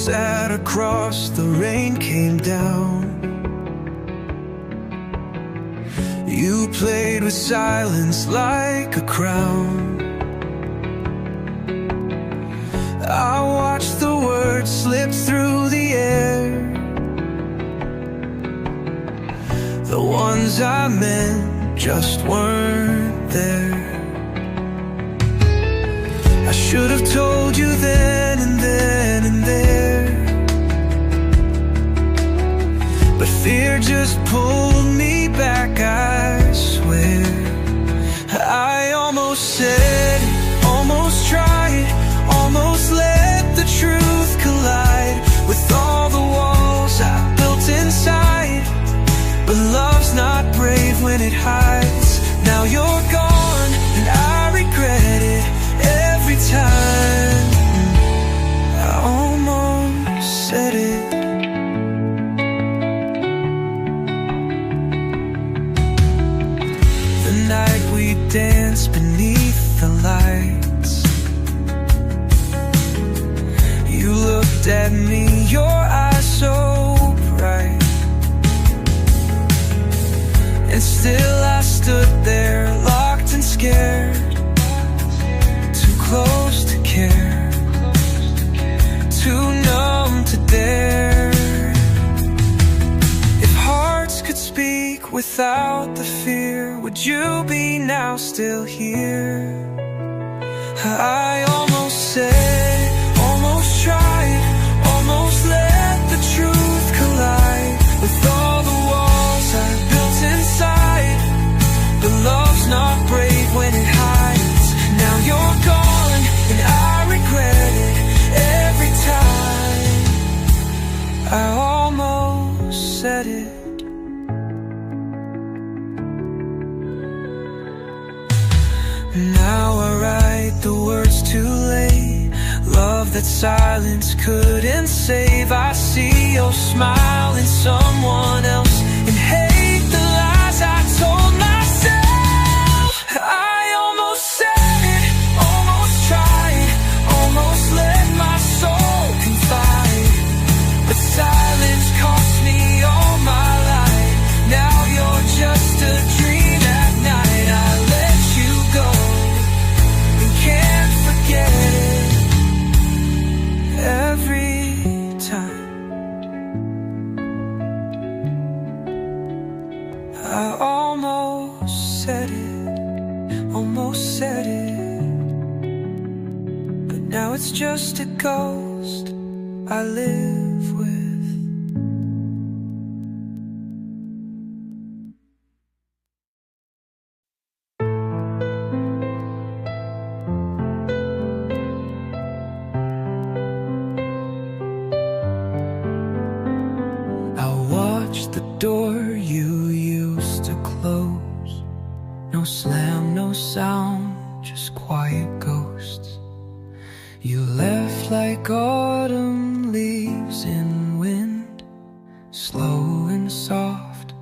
sat across, the rain came down. You played with silence like a crown. I watched the words slip through the air, the ones I meant just weren't there. I should have told you then and then and there, but fear just pulled me back, I swear. I almost said it, almost tried, almost let the truth collide with all the walls I built inside. But love's not brave when it hides. Now you're gone and I regret it every time. I almost said it. The night we danced beneath the lights, you looked at me, your eyes so bright, and still I stood there, locked and scared, too close to care, too numb to dare. If hearts could speak without the fear, would you be now still here? I almost said, almost tried, almost let the truth collide with all the walls I built inside. But love's not brave when it hides. Now you're gone and I regret it every time. I almost said it. Now I write the words too late, love that silence couldn't save. I see your smile in someone else and hate the lies I told myself. I almost said it, almost tried, almost let my soul confide, but silence cost me all my life. Now you're just a dream at night. I let you go and can't forget it every time. I almost said it, almost said it, but now it's just a ghost I live with. The door you used to close, no slam, no sound, just quiet ghosts. You left like autumn leaves in wind, slow and soft,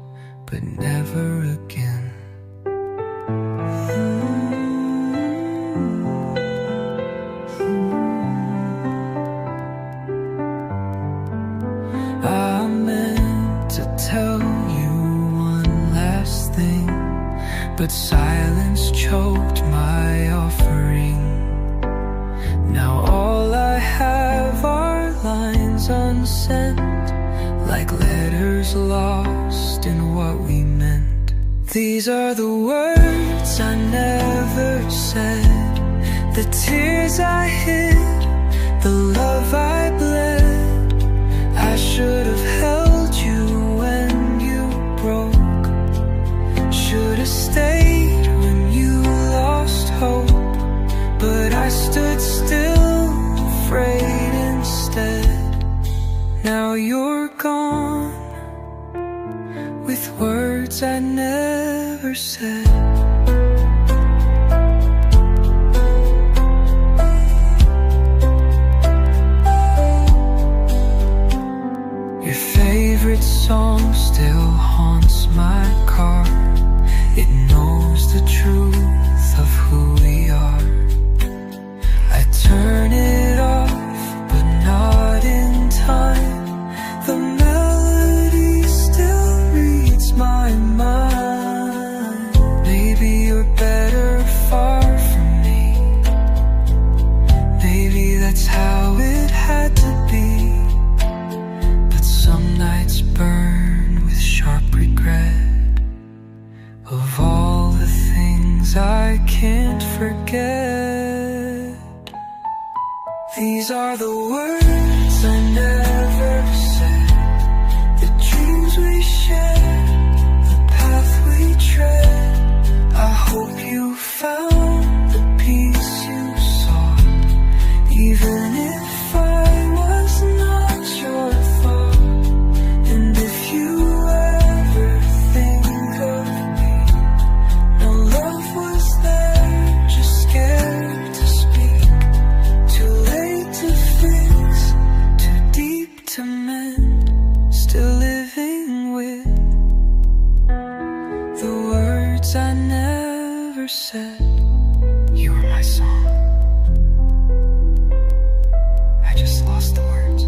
but never again. I meant to tell you one last thing, but silence choked my offering. Now all I have are lines unsent, like letters lost in what we meant. These are the words I never said, the tears I hid, the love I bled. I should have held you when you broke, should have stayed when you lost hope, but I stood still, afraid instead. Now you're gone, with words I never said. Favorite song still haunts my car. It knows the truth of who we are. I turn it off, but not in time. were better far from me. Maybe that's how it had to be. But some nights burn with sharp regret of all the things I can't forget. These are the words I never said, the dreams we shared, the path we tread. I hope you found the peace you sought, even if I was not your thought. And if you ever think of me, no love was there, just scared to speak. Too late to fix, too deep to mend. Still living with the words I never said. You were my song, I just lost the words.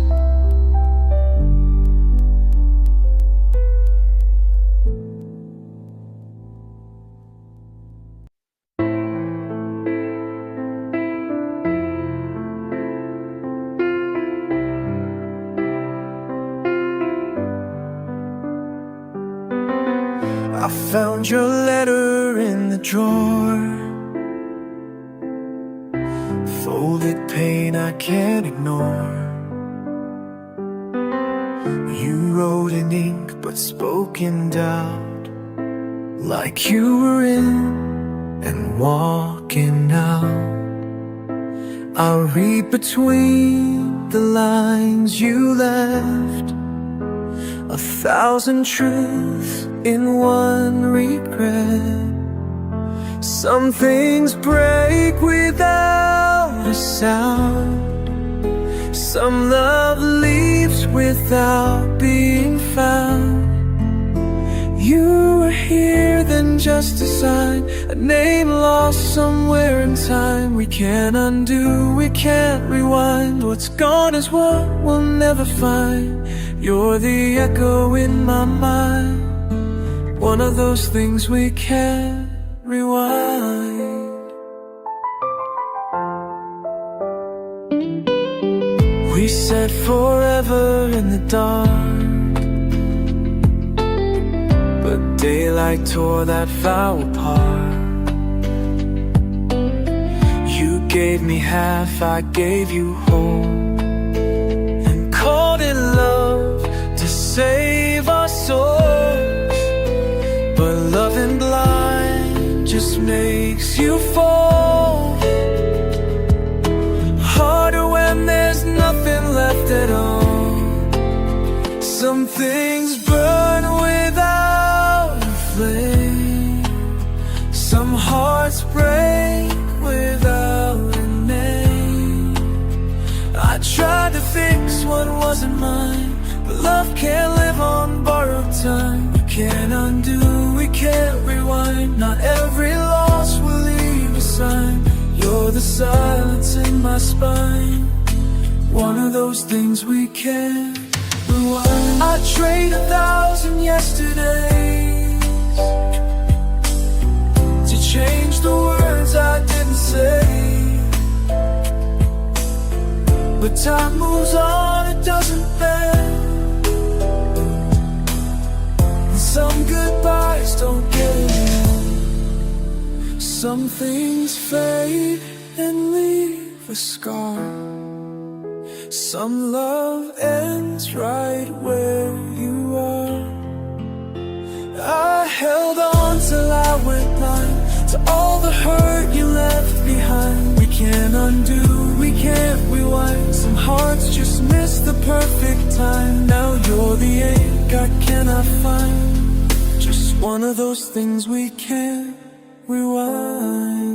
I found your letter in the drawer, folded pain I can't ignore. You wrote in ink but spoke in doubt, like you were in and walking out. I'll read between the lines you left, 1,000 truths in one regret. Some things break without a sound, some love leaves without being found. You were here, then just a sign, a name lost somewhere in time. We can't undo, we can't rewind. What's gone is what we'll never find. You're the echo in my mind, one of those things we can't rewind. We said forever in the dark, but daylight tore that vow apart. You gave me half, I gave you whole, and called it love to save our souls. But loving blind just makes you fall. Harder when there's nothing left at all. Some things burn without a flame, some hearts break without a name. I tried to fix what wasn't mine, but love can't live on borrowed time. We can't undo, we can't rewind. Not every loss will leave a sign. You're the silence in my spine, one of those things we can't rewind. I trade 1,000 yesterdays to change the words I didn't say. But time moves on, it doesn't bend. Some goodbyes don't get in. Some things fade and leave a scar. Some love ends right where you are. I held on till I went blind to all the hurt you left behind. We can't undo, we can't rewind. Some hearts just miss the perfect time. Now you're the ink I cannot find, just one of those things we can't rewind.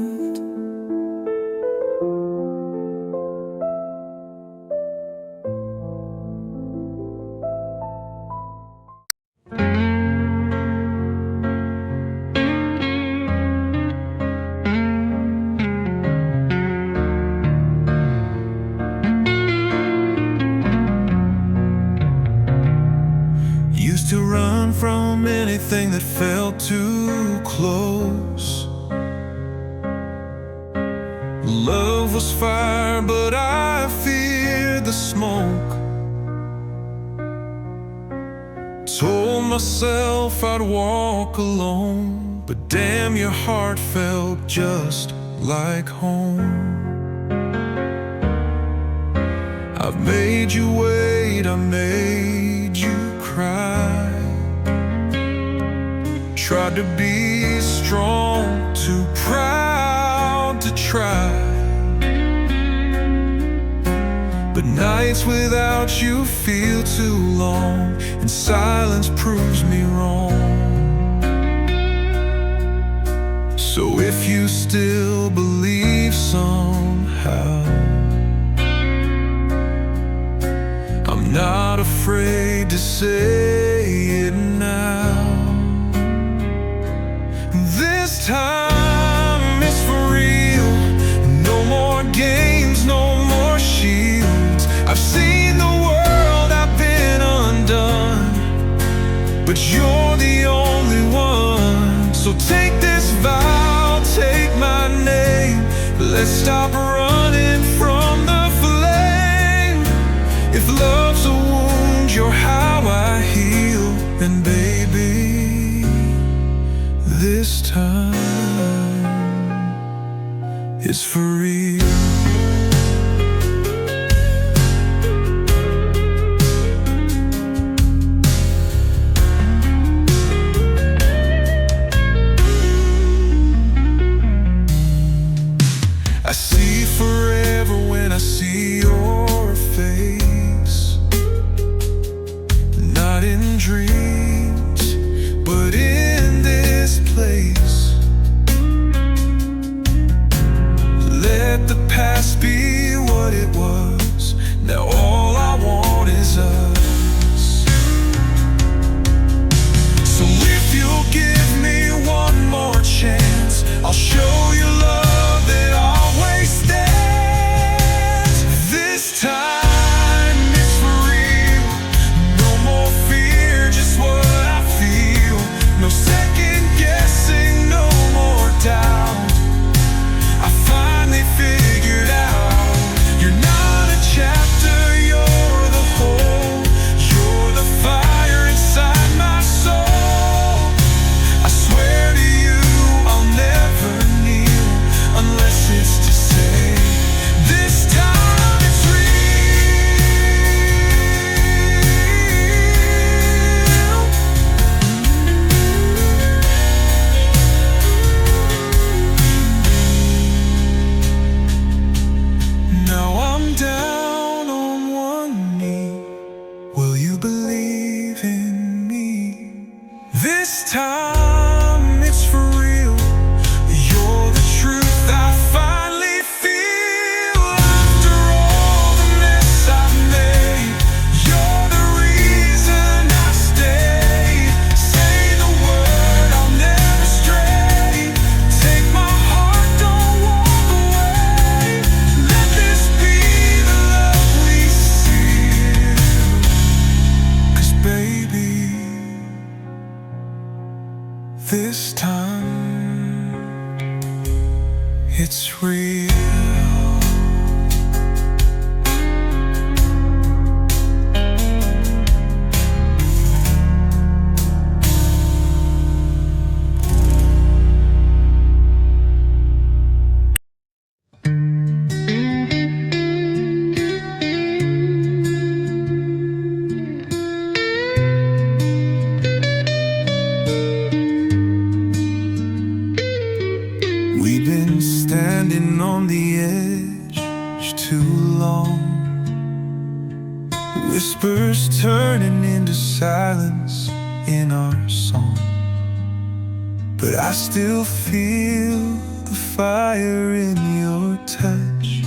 To run from anything that felt too close, love was fire, but I feared the smoke. Told myself I'd walk alone, but damn, your heart felt just like home. I've made you wait, I made you cry. Tried to be strong, too proud to try. But nights without you feel too long, and silence proves me wrong. So if you still believe somehow, I'm not afraid to say it now. This time it's for real. No more games, no more shields. I've seen the world, I've been undone, but you're the only one. So take this vow, take my name. Let's stop running from the flame. If love's a wound, you're how I heal. Then baby, this time it's for real. I see forever when I see your face, not in dreams, but in this place. Let the past be what it was. Now all I want is us. So if you'll give me one more chance, I'll show you love that always stands. This time it's for real. No more fear, just what I feel. No second guessing, no more doubt. I finally figured out, you're not a chapter, you're the whole. You're the fire inside my soul. I swear to you, I'll never kneel unless it's to say, this time it's Now I'm down on one knee. Will you believe in me? This time it's for real. You're the truth I finally feel. After all the mess I've made, you're the reason I stay. Say the word, I'll never stray. Take my heart, don't walk away. Let this be the love we seal. 'Cause baby, this time it's real. We've been standing on the edge too long. Whispers turning into silence in our song. But I still feel the fire in your touch,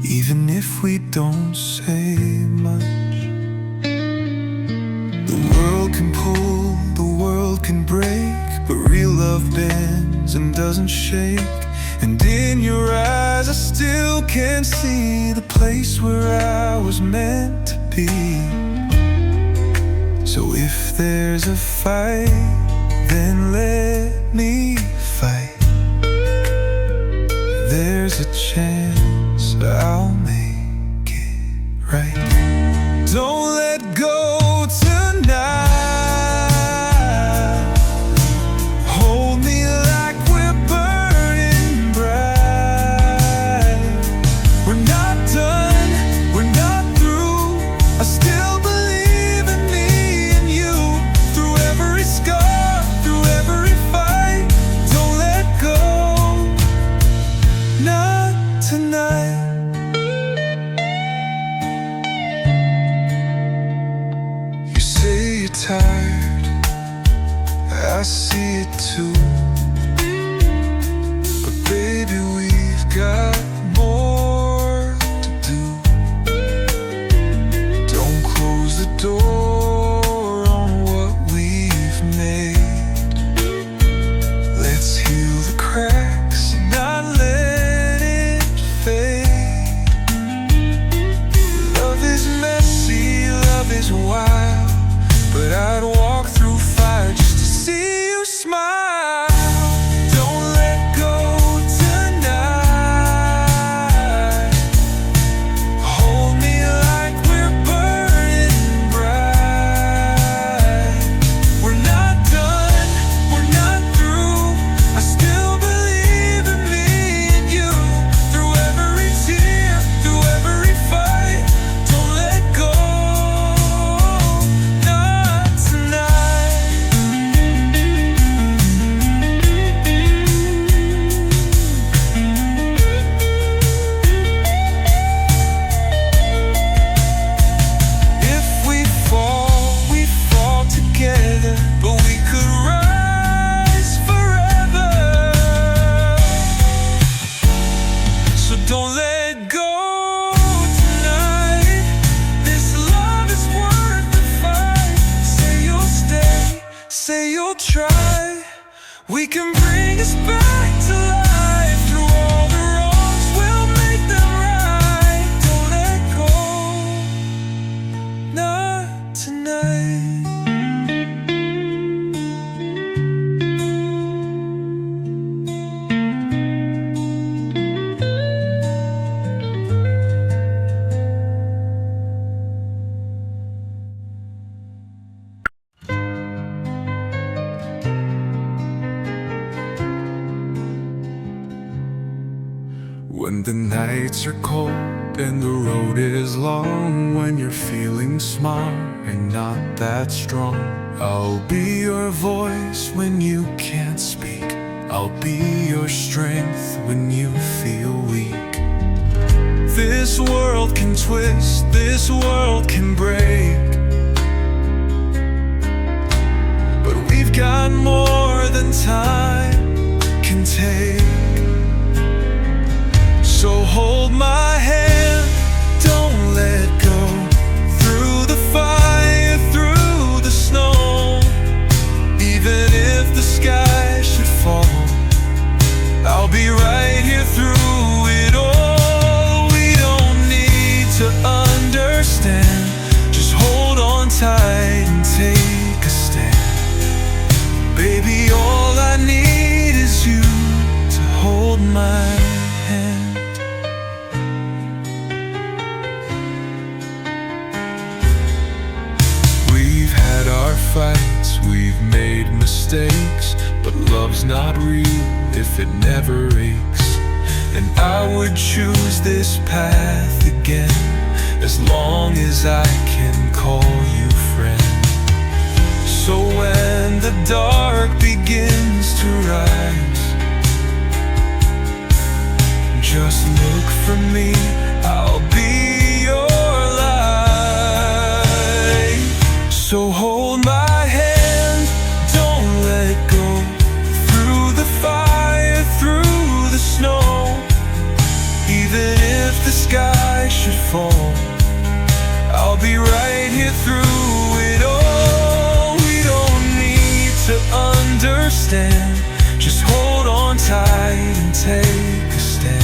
even if we don't say much. The world can pull, the world can break, but real love bends and doesn't shake. And in your eyes I still can see the place where I was meant to be. So if there's a fight, then let me fight. there's a chance I'll make it right. Don't let go tonight. Hold me like we're burning bright. We're not done, we're not through. I still believe in me and you. Through every scar, through every fight. Don't let go, not tonight. You say you're tired, I see it too. But baby, we've got more to do. Don't close the door on what we've made. Let's heal the cracks and not let it fade. Love is messy, love is wild, but I'd walk through fire just to see you smile. Don't let go tonight. Hold me like we're burning bright. We're not done, we're not through. I still believe in me and you. Through every tear, through every fight. Don't let go, not tonight. If we fall together, but we could rise forever. So don't let go tonight. This love is worth the fight. Say you'll stay, say you'll try. We can bring us back to life. Through all the wrongs, we'll make them right. Don't let go, not tonight. When the nights are cold and the road is long, when you're feeling small and not that strong, I'll be your voice when you can't speak. I'll be your strength when you feel weak. This world can twist, this world can break, but we've got more than time can take. So hold my hand, don't let go. Through the fire, through the snow. Even if the sky should fall, I'll be right here through it all. We don't need to understand, just hold on tight and take a stand. Baby, all I need is you to hold my hand. Fights, we've made mistakes, but love's not real if it never aches. And I would choose this path again, as long as I can call you friend. So when the dark begins to rise, just look for me, I'll be your light. So hold my hand, don't let go. Through the fire, through the snow. Even if the sky should fall, I'll be right here through it all. We don't need to understand, just hold on tight and take a stand.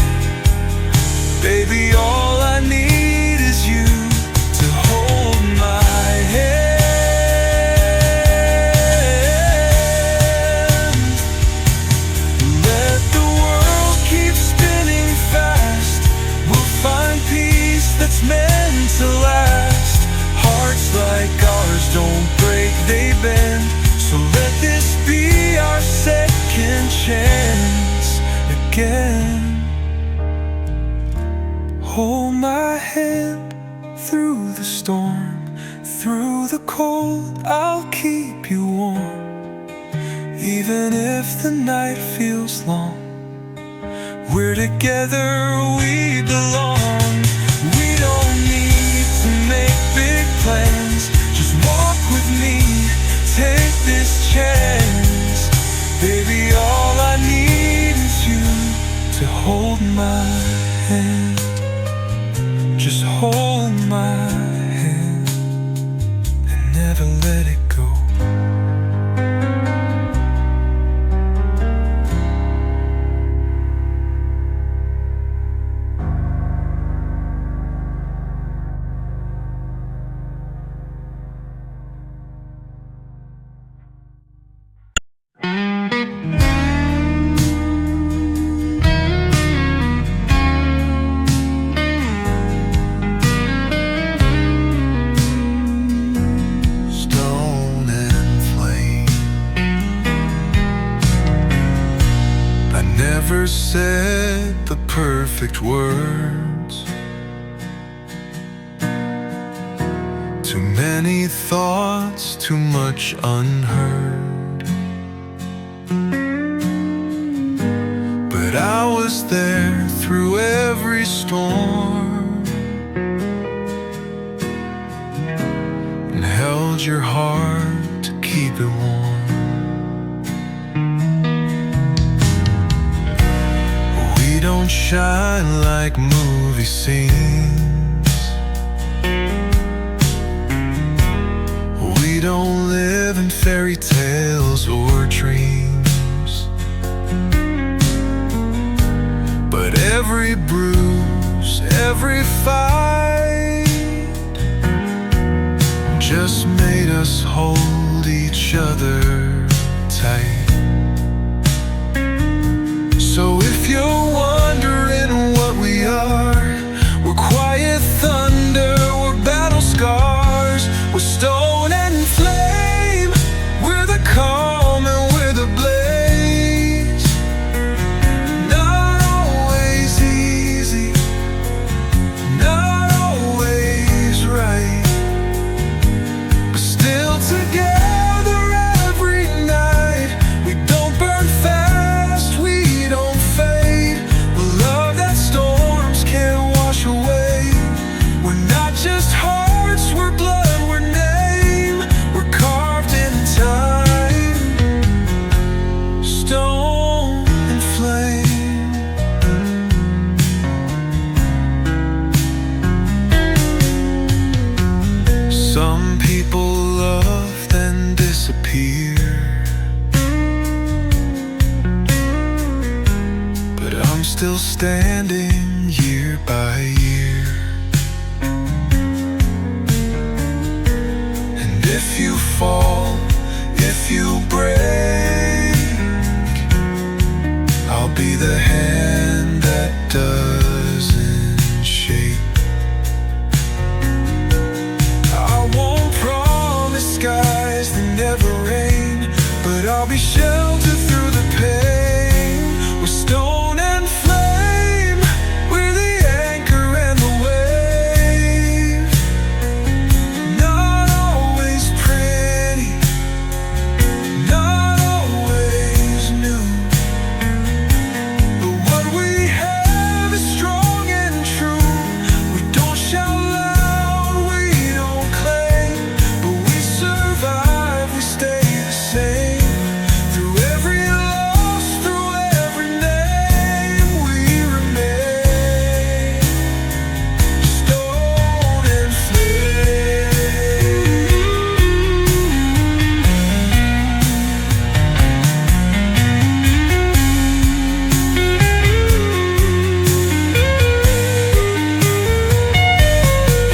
Baby, all I need is you to hold my hand. Let the world keep spinning again. Hold my hand through the storm, through the cold, I'll keep you warm. Even if the night feels long, we're together, we belong. We don't need to make big plans, just walk with me, take this chance. Baby, all I need is you to hold my hand. Just hold my hand and never let it go. Never said the perfect words, too many thoughts, too much unheard. But I was there through every storm and held your heart to keep it warm. We don't shine like movie scenes, we don't live in fairy tales or dreams. But every bruise, every fight just made us hold each other tight. So if you're wondering what we are, we're quiet thunder, we're battle scars, we're stone and flame, we're the calm and we're the blaze. Not always easy, not always right, but still together every night. We don't burn fast, we don't fade. We're love that storms can't wash away. We're not just hearts, we're blood, we're name. We're carved in time, stone and flame. Some people love then disappear, but I'm still standing year by year. And if you fall, if you break, I'll be the hand that doesn't shake. I won't promise skies that never rain, but I'll be sheltered through the pain. We're stone and flame, we're the anchor and the wave. Not always pretty, not always new, but what we have is strong and true. We don't shout loud, we don't claim, but we survive, we stay the same. Through every loss, through every name, we remain stone and flame.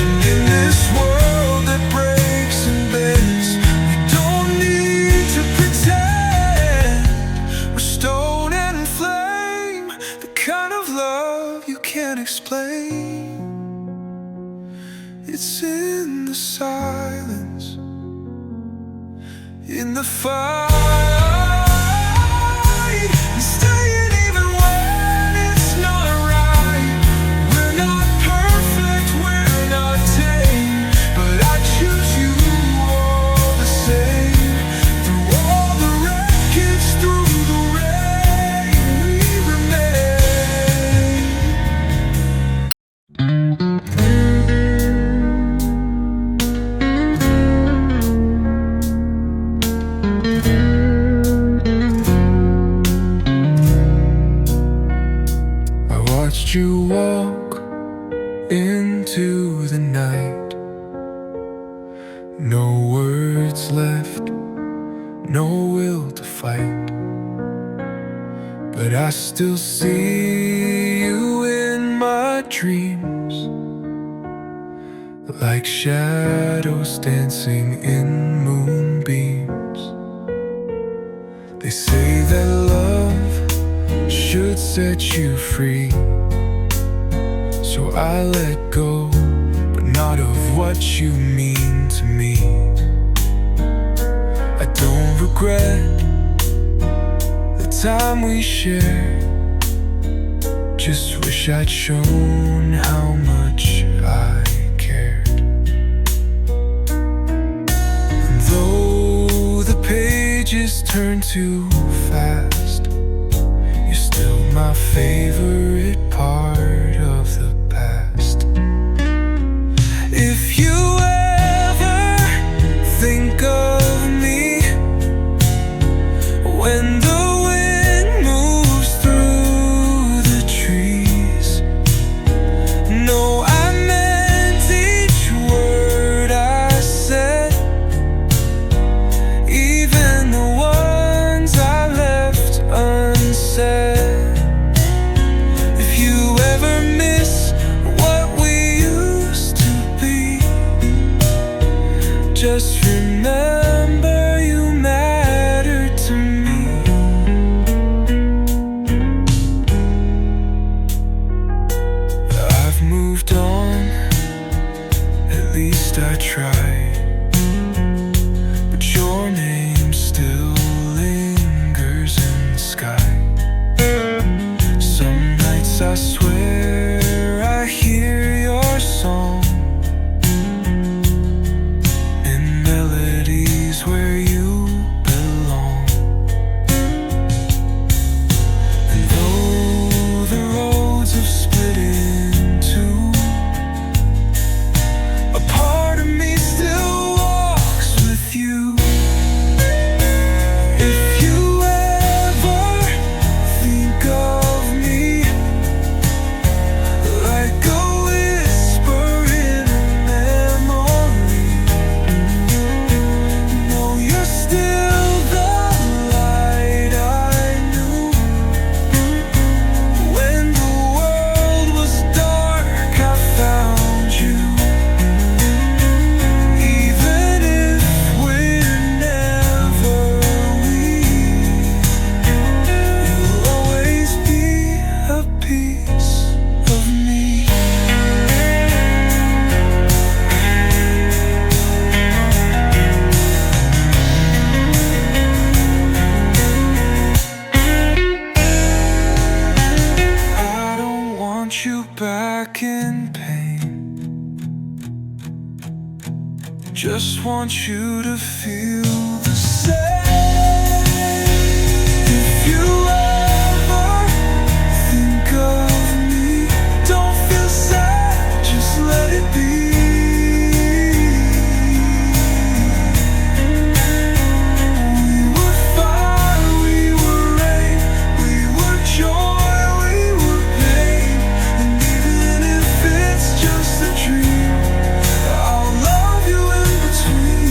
And in this world that breaks and bends, we don't need to pretend. We're stone and flame, the kind of love you can't explain. It's in the silence, in the fight, and staying even when watch you walk into the night. No words left, no will to fight, but I still see you in my dreams, like shadows dancing in moonbeams. They say that love should set you free, so I let go, but not of what you mean to me. I don't regret the time we shared, just wish I'd shown how much I cared. And though the pages turn too fast, you're still my favorite part of the past. If you ever think of me when the wind moves through the trees, know I meant each word I said, even the ones I left unsaid. If you ever miss what we used to be, just remember you matter to me. I've moved on, at least I tried, but your name still lingers in the sky. Some nights I swear I hear your song in melodies where you belong. And though the roads have split in two, a part of me still walks with you. If you ever think of me like a whisper in a memory, know you're still the light I knew. When the world was dark, I found you. Even if we're never you'll always be a piece of me. I don't want you back in pain, just want you to feel the same. If you ever think of me, don't feel sad, just let it be. We were fire, we were rain, we were joy, we were pain, and even if it's just a dream, I'll love you in between.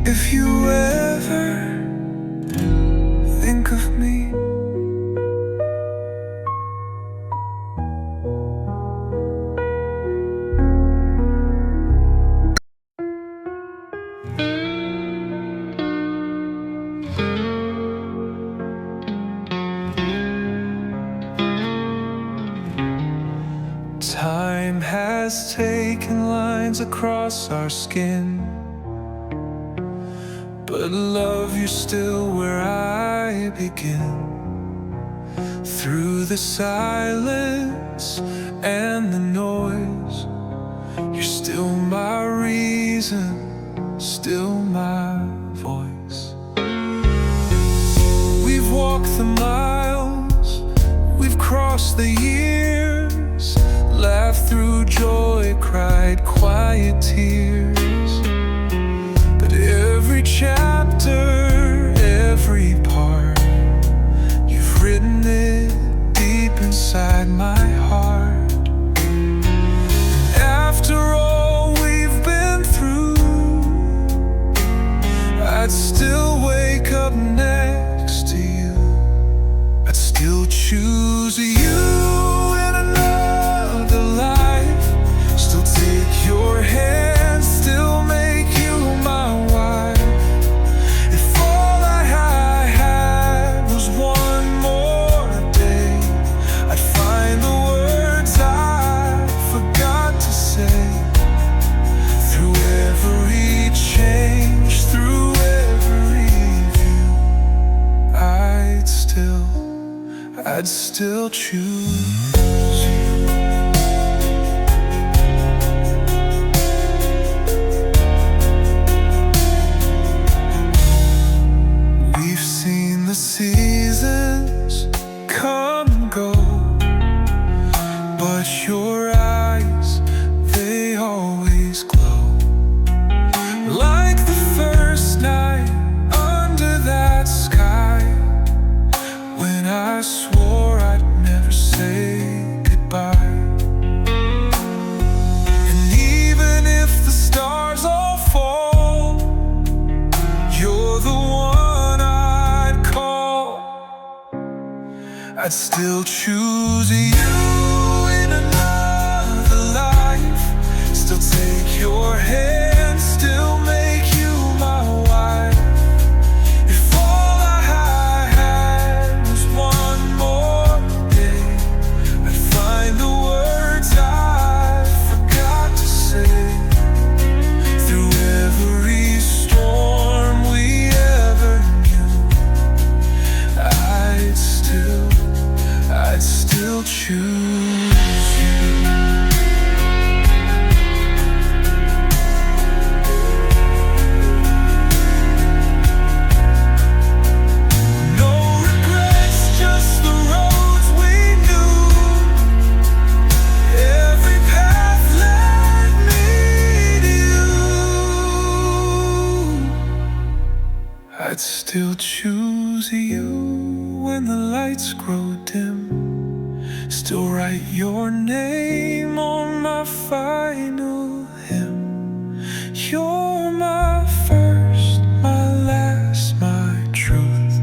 If you ever think of me. Time has taken lines across our skin, but love, you're still where I begin. Through the silence and the noise, you're still my reason, still my voice. We've walked the miles, we've crossed the years, laughed through joy, cried quiet tears. But every chapter, every part, you've written choose you in another life. Still take your hand, still make you my wife. If all I had was one more day, I'd find the words I forgot to say. Through every change, through every view, I'd still choose you. We've seen the seasons come and go, but your eyes, they always glow. Like the first night under that sky, when I swore I'd never say goodbye. And even if the stars all fall, you're the one I'd call. I'd still choose you in another life. Still take your hand, still make you my wife. If all I had was one more day, I'd find the words I forgot to say. Through every storm we ever knew, I'd still choose you. No regrets, just the roads we knew. Every path led me to you. I'd still choose you when the lights grow dim. Still write your name on my final hymn. You're my first, my last, my truth.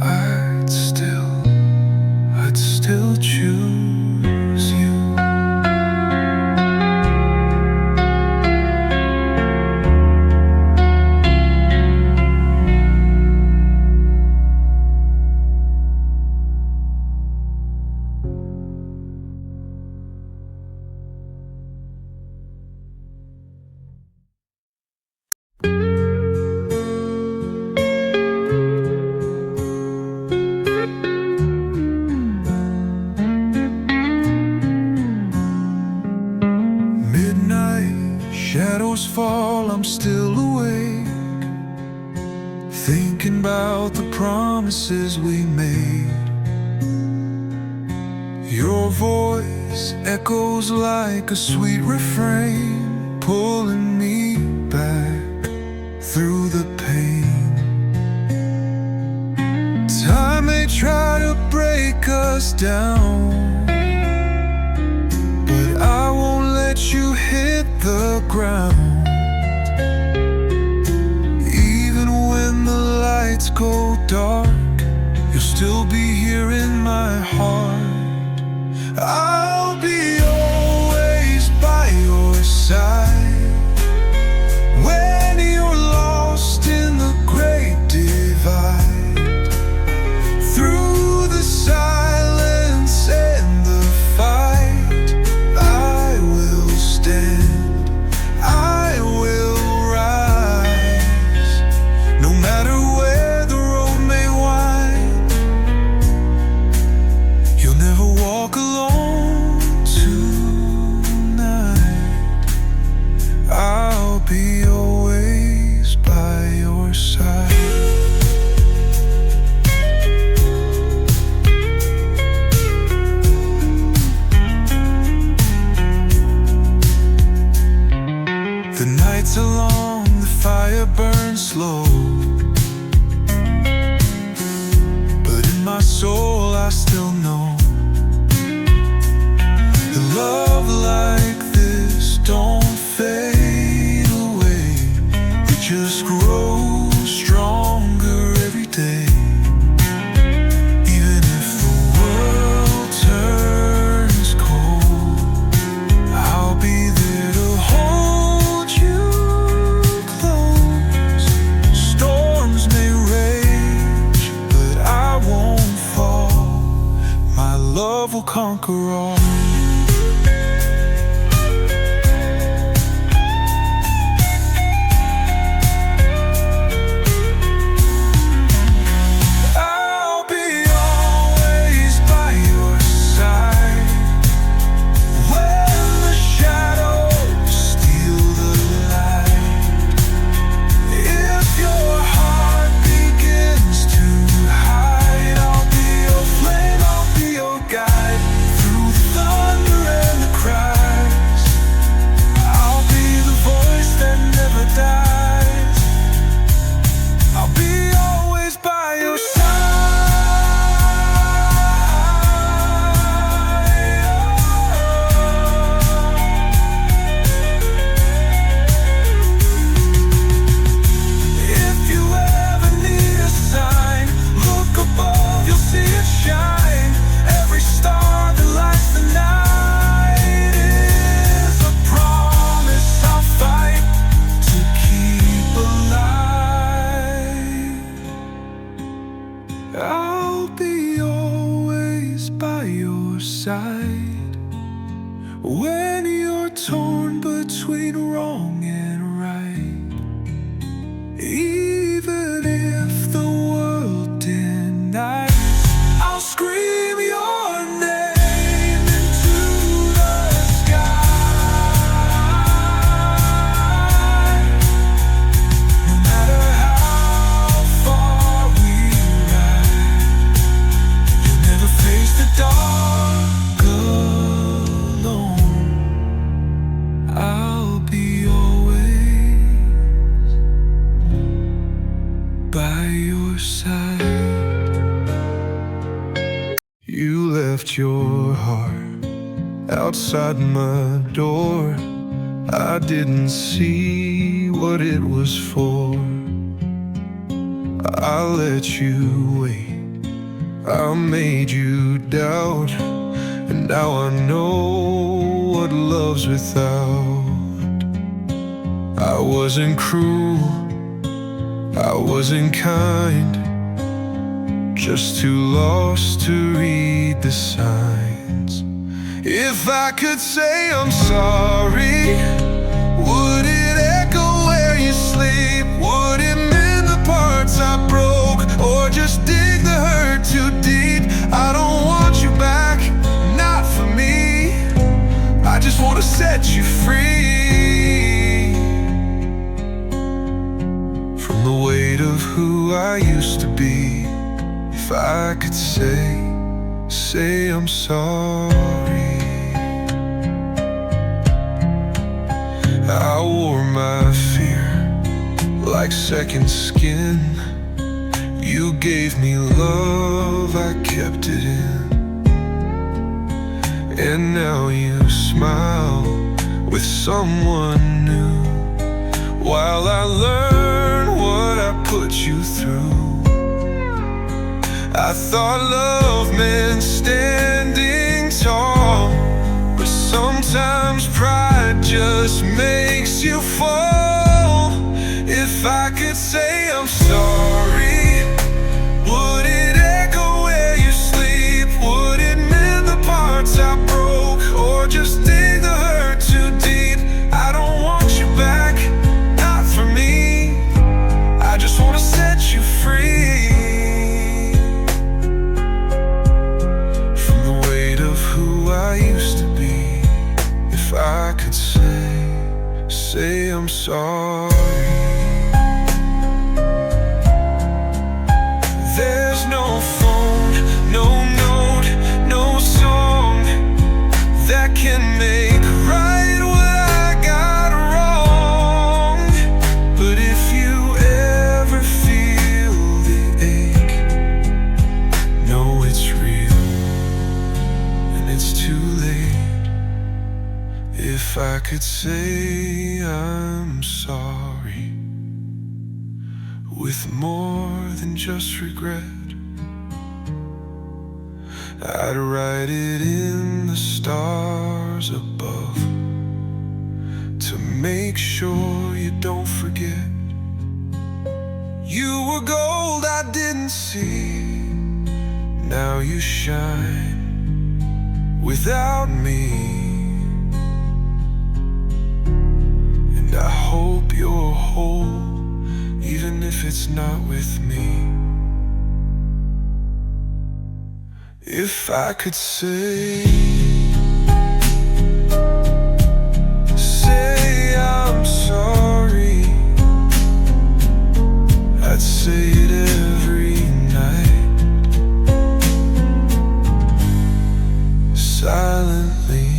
I'd still choose you. Shadows fall, I'm still awake, thinking about the promises we made. Your voice echoes like a sweet refrain, pulling me back through the pain. Time may try to break us down, but I won't let you hit the ground. Even when the lights go dark, you'll still be here in my heart. I'll be always by your side when you're lost in the great divide. Through the silence and the fight, I will stand, I will rise. No matter where the road may wind, you'll never walk alone tonight. I'll be always by your side. The nights are long, the fire burns slow, but in my soul I still know that love like this don't fade away. It just grows stronger every day. conquer all. I'll be always by your side when you're torn between wrong and right. Even if the world denies, I'll scream your name into the sky. No matter how far we ride, you'll never face the dark alone. I'll be always by your side. You left your heart outside my door. I didn't see what it was for. I let you wait, I made you doubt, and now I know what love's without. I wasn't cruel, I wasn't kind, just too lost to read the signs. If I could say I'm sorry, would it echo where you sleep? Would it mend the parts I broke, or just dig the hurt too deep? I don't want you back, not for me. I just want to set you free from the weight of who I used to be. If I could say I'm sorry. I wore my fear like second skin. You gave me love, I kept it in. And now you smile with someone new, while I learn what I put you through. I thought love meant standing tall, but sometimes pride just makes you fall. If I could say I'm sorry, would it echo where you sleep? Would it mend the parts I broke, or just dig the hurt too deep? I don't want you back, not for me. I just want to set you free from the weight of who I used to be. If I could say I'm sorry. There's no phone, no note, no song that can make right what I got wrong. But if you ever feel the ache, know it's real and it's too late. If I could say I'm sorry with more than just regret, I'd write it in the stars above to make sure you don't forget. You were gold I didn't see, now you shine without me. And I hope you're whole, even if it's not with me. If I could say I'm sorry, I'd say it every night, silently.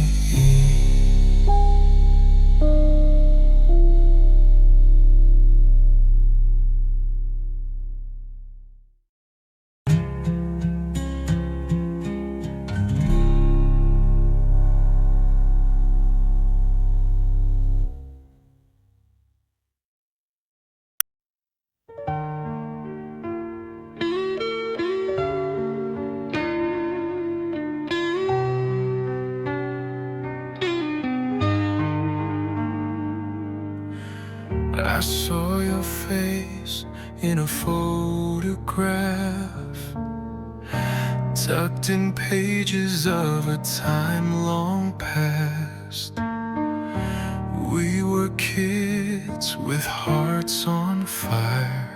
I saw your face in a photograph, tucked in pages of a time long past. We were kids with hearts on fire,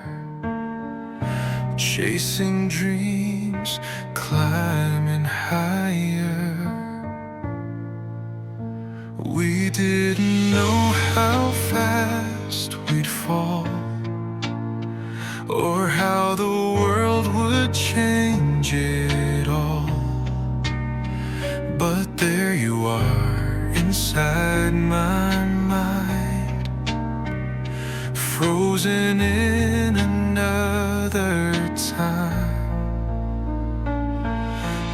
chasing dreams, climbing higher. We didn't know how fast we'd fall, or how the world would change it all. But there you are, inside my mind, frozen in another time.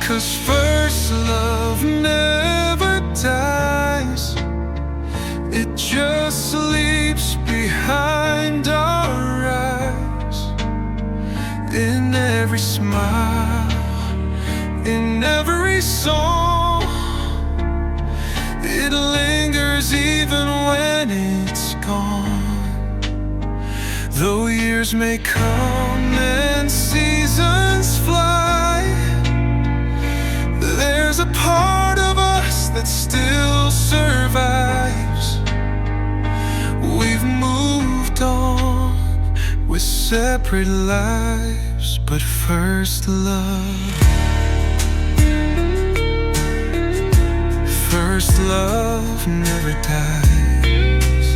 'Cause first love never dies, it just sleeps behind our eyes. In every smile, in every song, it lingers even when it's gone. Though years may come and seasons fly, there's a part of us that still survives. We've moved on with separate lives, but first love, first love never dies.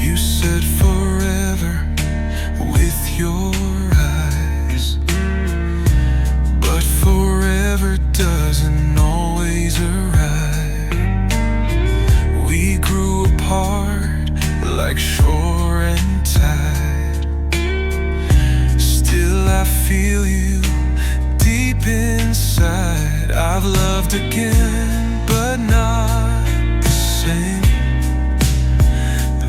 You said forever with your eyes, but forever doesn't always arrive. We grew apart like shore and tide. Still I feel you deep inside. I've loved again, but not the same.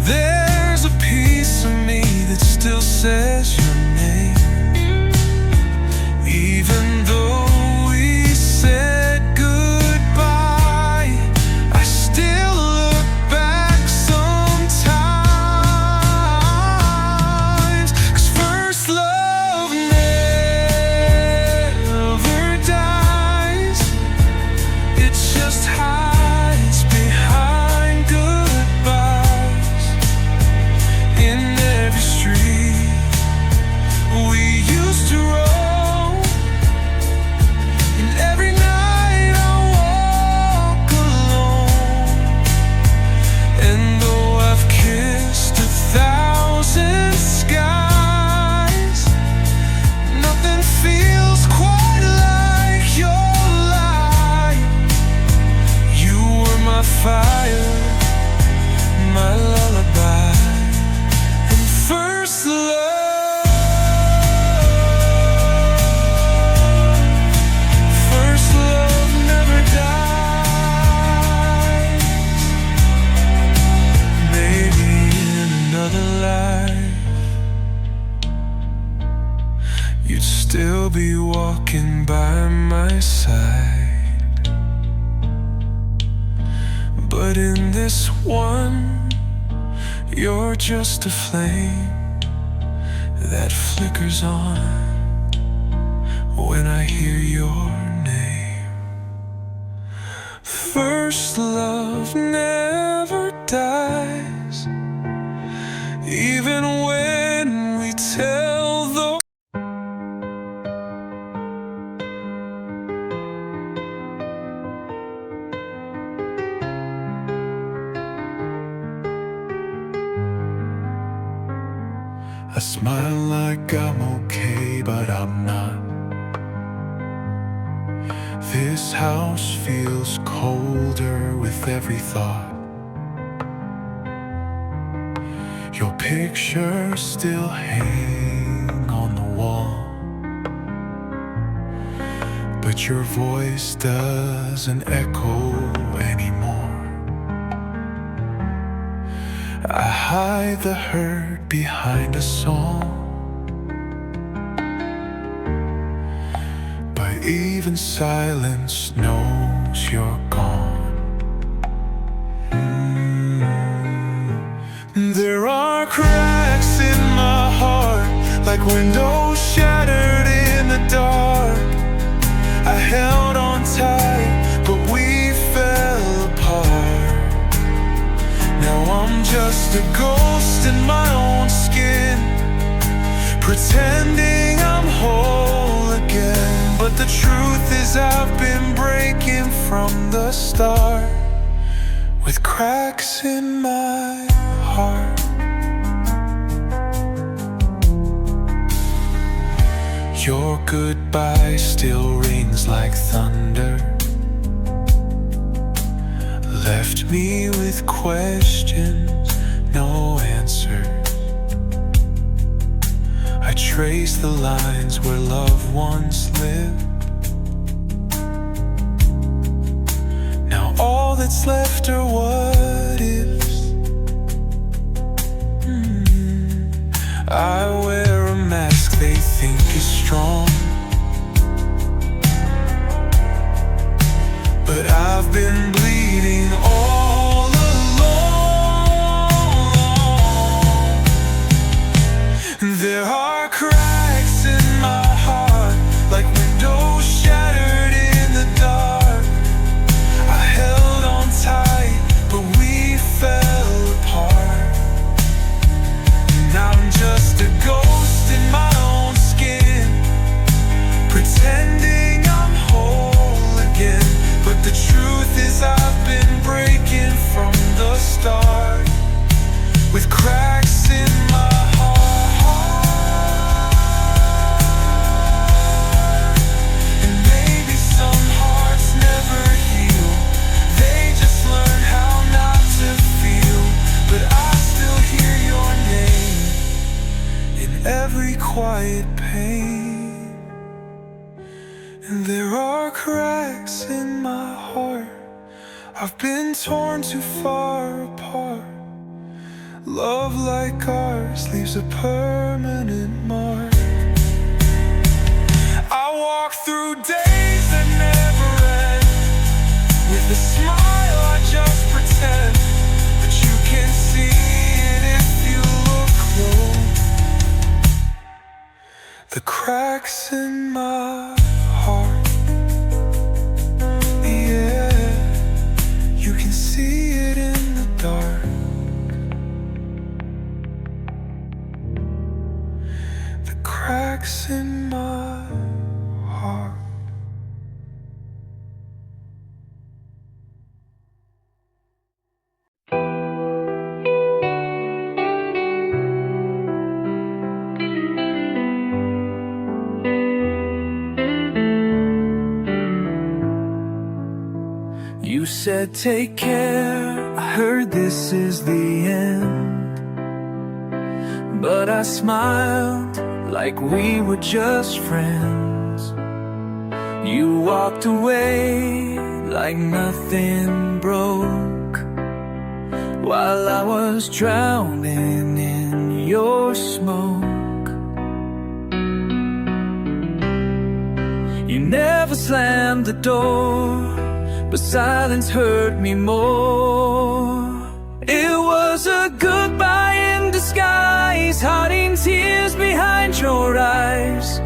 There's a piece of me that still says your name, even though we said goodbye. I still look back sometimes, 'cause first love never dies, it just hides behind goodbyes. In every street we used to roam, and every night I walk alone. And though I've kissed 1,000 skies, nothing feels quite like your light. You were my fire, my lullaby, and first love, first love never dies. Maybe in another life you'd still be walking by my side, but in this one, you're just a flame that flickers on when I hear your name. First love never dies, even when we tell the I smile like I'm okay, but I'm not. This house feels colder with every thought. Your pictures still hang on the wall, but your voice doesn't echo anymore. I hide the hurt behind a song, but even silence knows you're gone. There are cracks in my heart, like windows shattered in the dark. I held on tight, but we fell apart. Now I'm just a ghost in my own skin, pretending I'm whole again. But the truth is I've been breaking from the start, with cracks in my heart. Your goodbye still rings like thunder, left me with questions, no answers. I trace the lines where love once lived. Now all that's left are what ifs. I wear a mask they think is strong, but I've been bleeding all along. There are cracks in my heart, like windows shattered in the dark. I held on tight, but we fell apart. Now I'm just a ghost in my own skin, pretending I'm whole again. But the truth is I've been breaking from the start, with cracks in my heart. And maybe some hearts never heal, they just learn how not to feel. But I still hear your name in every quiet pain. And there are cracks in my heart, I've been torn too far apart. Love like ours leaves a permanent mark. I walk through days that never end, with a smile I just pretend, but you can see it if you look close. The cracks in my heart, yeah, you can see it in the dark. The cracks in my heart. You said take care, I heard this is the end, but I smiled like we were just friends. You walked away like nothing broke, while I was drowning in your smoke. You never slammed the door, but silence hurt me more. It was a goodbye in disguise, hiding tears behind your eyes.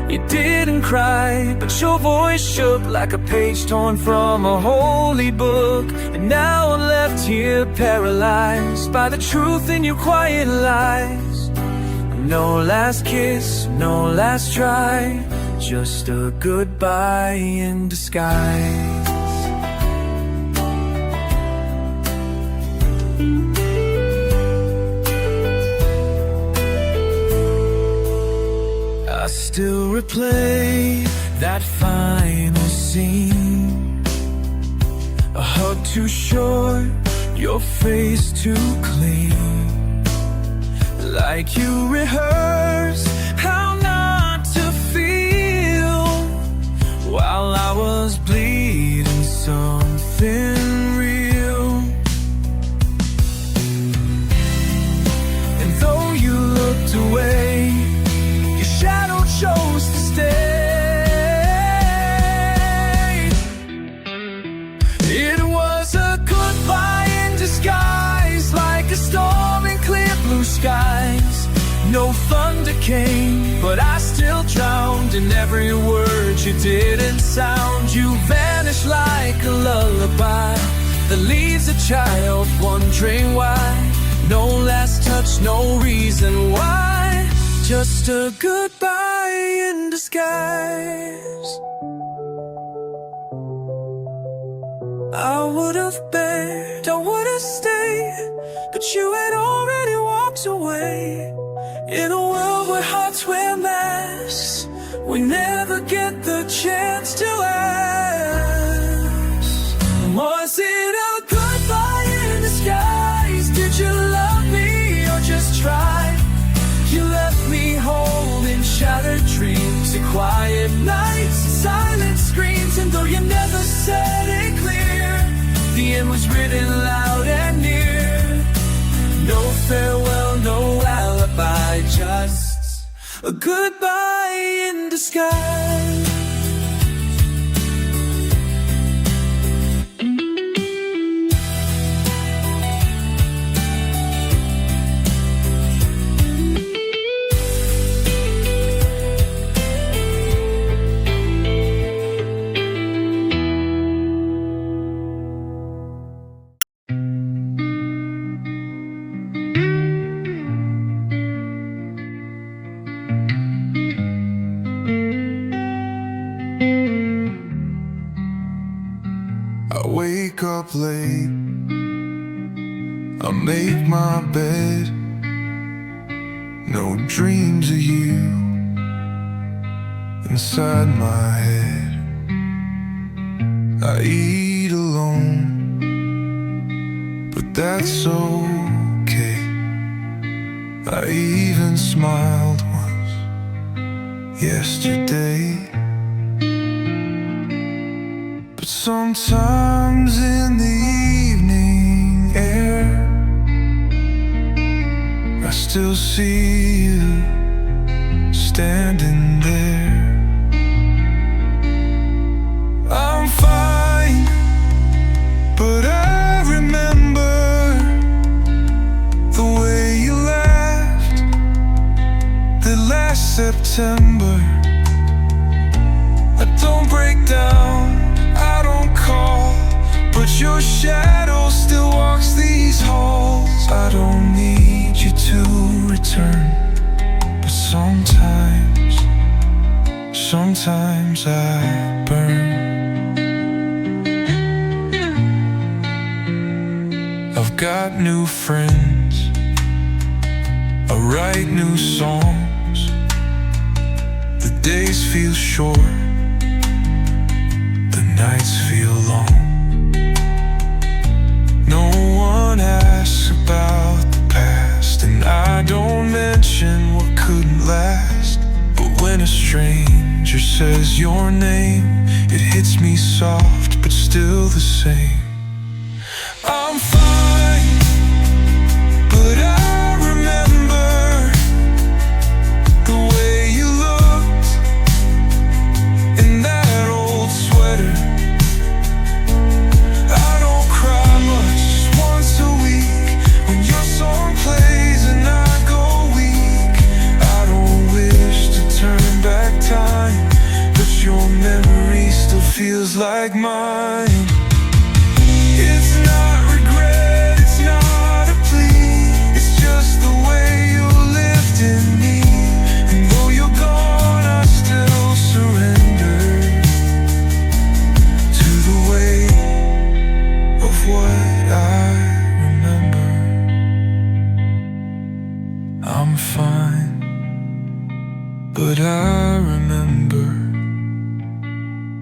You didn't cry, but your voice shook like a page torn from a holy book. And now I'm left here paralyzed by the truth in your quiet lies. No last kiss, no last try, just a goodbye in disguise. I still replay that final scene. A hug too short, your face too clean. Like you rehearsed how not to feel, while I was bleeding something real. And though you looked away, your shadow chose to stay. It was a goodbye in disguise, like a storm in clear blue skies. No thunder came, but I still drowned in every word you didn't sound. You vanished like a lullaby that leaves a child wondering why. No last touch, no reason why, just a goodbye in disguise. I would've begged, I would've stayed, but you had already walked away. In a world where hearts wear masks, we never get the chance to ask. Was it a goodbye in disguise? Did you love me or just try? You left me holding shattered dreams and quiet nights and silent screams. And though you never said it clear, the end was written loud and near. No farewell, no alibi, just a goodbye in disguise. I wake up late, I make my bed. No dreams of you inside my head. I eat alone, but that's okay. I even smiled once yesterday. Sometimes in the evening air, I still see you standing there. I'm fine, but I remember the way you laughed that last September. I don't break down, I don't call, but your shadow still walks these halls. I don't need you to return, but sometimes I burn. I've got new friends, I write new songs. The days feel short, nights feel long. No one asks about the past, and I don't mention what couldn't last. But when a stranger says your name, it hits me soft, but still the same. I'm fine, but I remember the way you looked in that old sweater. Plays and I go weak. I don't wish to turn back time. But I remember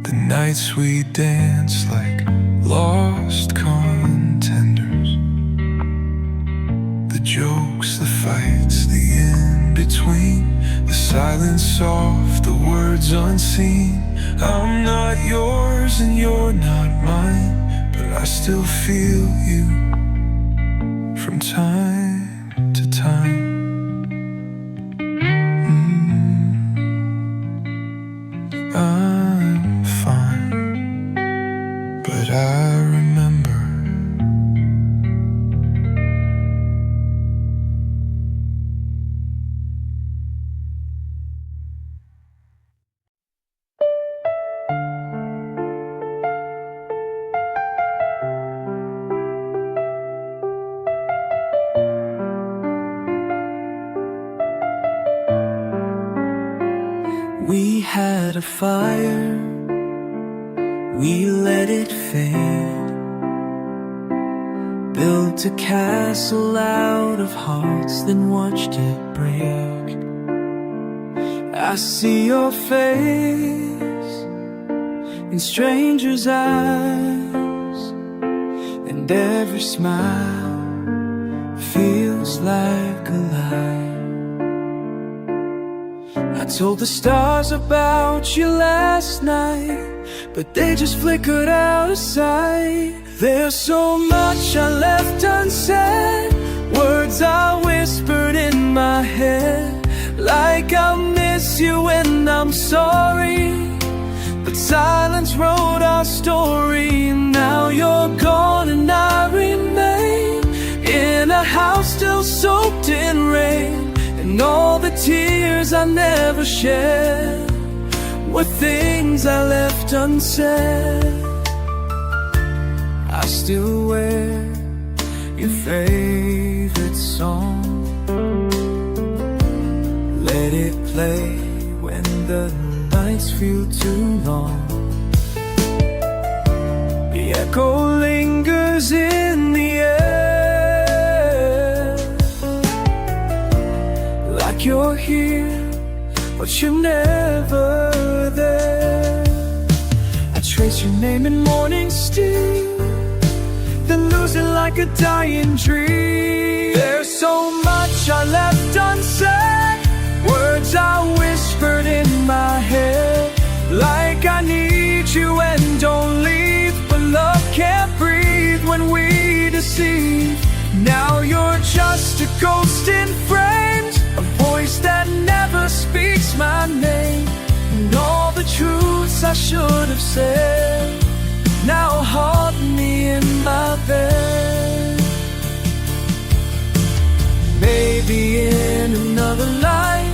the nights we danced like lost contenders, the jokes, the fights, the in-between, the silence soft, the words unseen. I'm not yours and you're not mine, but I still feel you from time to time. I'm fine, but I remember. We had a fire, we let it fade, built a castle out of hearts, then watched it break. I see your face in strangers' eyes, and every smile feels like a lie. I told the stars about you last night, but they just flickered out of sight. There's so much I left unsaid, words I whispered in my head, like I miss you and I'm sorry. But silence wrote our story, and now you're gone and I remain in a house still soaked in rain. And all the tears I never shared were things I left unsaid. I still wear your favorite song, let it play when the nights feel too long. The echo lingers in the air, like you're here, but you're never there. I trace your name in morning steam, then lose it like a dying dream. There's so much I left unsaid, words I whispered in my head, like I need you and don't leave. But love can't breathe when we deceive. Now you're just a ghost in frames, a voice that never speaks my name. And all the truths I should have said now haunt me in my bed. Maybe in another life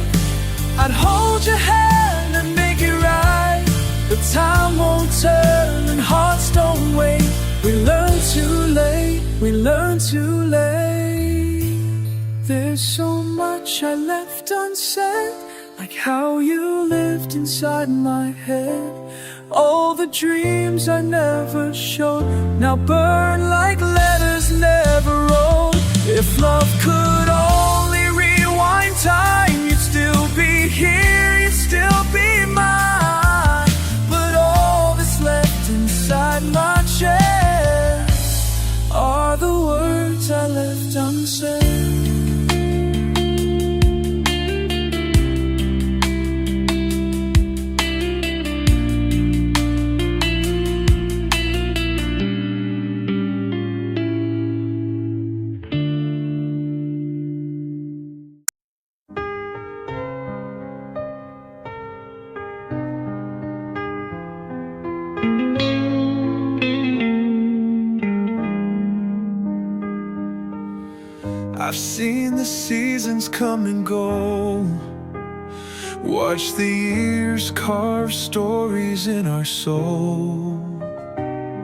I'd hold your hand and make it right. But time won't turn and hearts don't wait. We learn too late, we learn too late. There's so much I left unsaid, like how you lived inside my head. All the dreams I never showed now burn like letters never wrote. If love could only rewind time, you'd still be here, you'd still be mine. But all that's left inside my chest are the words I left unsaid. I've seen the seasons come and go, watch the years carve stories in our soul.